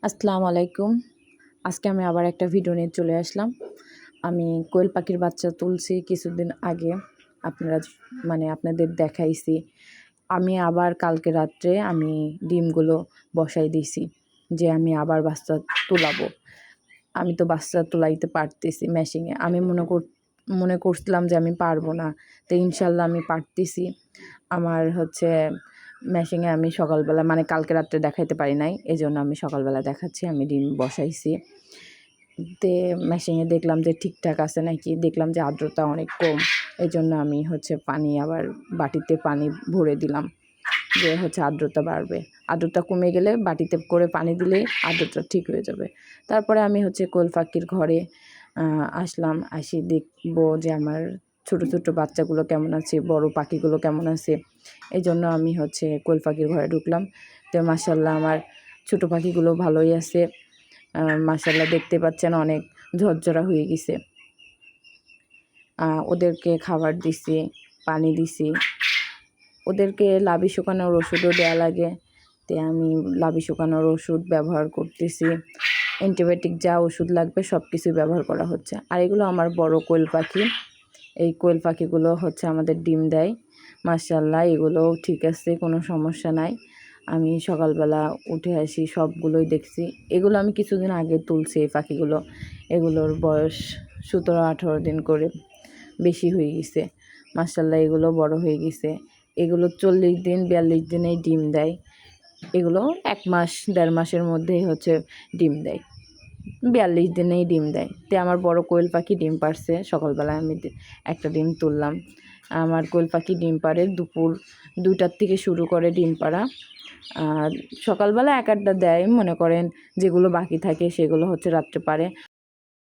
আসসালামু আলাইকুম। আজকে আমি আবার একটা ভিডিও নিয়ে চলে আসলাম। আমি কোয়েল পাখির বাচ্চা তুলছি কিছুদিন আগে। আপনারা আপনাদের দেখাইছি। আমি আবার কালকে রাত্রে ডিমগুলো বসাই দিছি যে আমি আবার বাচ্চা তুলাবো। আমি তো বাচ্চা তুলাইতে পারতেছি মেশিনে। আমি মনে করছিলাম যে আমি পারবো না। তো ইনশাল্লাহ আমি পারতেছি। আমার মেশিনে আমি সকালবেলা কালকে রাত্রে দেখাইতে পারি নাই, এজন্য আমি সকালবেলা দেখাচ্ছি। আমি ডিম বসাইছি। তে মেশিনে দেখলাম যে ঠিকঠাক আছে নাকি, দেখলাম যে আর্দ্রতা অনেক কম। এজন্য আমি পানি আবার বাটিতে পানি ভরে দিলাম যে আর্দ্রতা বাড়বে। আর্দ্রতা কমে গেলে বাটিতে করে পানি দিলে আর্দ্রতা ঠিক হয়ে যাবে। তারপরে আমি কোয়েল পাখির ঘরে আসলাম। দেখবো যে আমার ছোটো ছোটো বাচ্চাগুলো কেমন আছে, বড় পাখিগুলো কেমন আছে। এই জন্য আমি কোয়েল পাখির ঘরে ঢুকলাম। তো মাশাআল্লাহ আমার ছোটো পাখিগুলো ভালোই আছে। মাশাআল্লাহ দেখতে পাচ্ছেন অনেক ঝরঝরা হয়ে গেছে। ওদেরকে খাবার দিছি, পানি দিছি। ওদেরকে লাবি শুকানোর ওষুধও দেওয়া লাগে। তো আমি লাবি শুকানোর ওষুধ ব্যবহার করতেছি। অ্যান্টিবায়োটিক যা ওষুধ লাগবে সব কিছুই ব্যবহার করা হচ্ছে। আর এগুলো আমার বড় কোয়েল পাখি। এই কোয়েল পাখিগুলো আমাদের ডিম দেয়। মাশাআল্লাহ এগুলোও ঠিক আছে, কোনো সমস্যা নাই। আমি সকালবেলা উঠে আসি, সবগুলোই দেখছি। এগুলো আমি কিছুদিন আগে তুলছি এই পাখিগুলো। এগুলোর বয়স 17-18 দিন করে বেশি হয়ে গেছে। মাশাআল্লাহ এগুলো বড় হয়ে গেছে। এগুলো 40 দিন 42 দিনেই ডিম দেয়। এগুলো 1 মাস 1.5 মাসের মধ্যেই ডিম দেয়। 42 দিনেই ডিম দেয়। তো আমার বড় কোয়েল পাখি ডিম পাড়ছে। সকালবেলায় আমি একটা ডিম তুললাম। আমার কোয়েল পাখি ডিম পাড়ে দুপুর 2টার থেকে শুরু করে ডিম পাড়া। আর সকালবেলা 1-8টা দেয়। মনে করেন যেগুলো বাকি থাকে সেগুলো রাত্রে পাড়ে।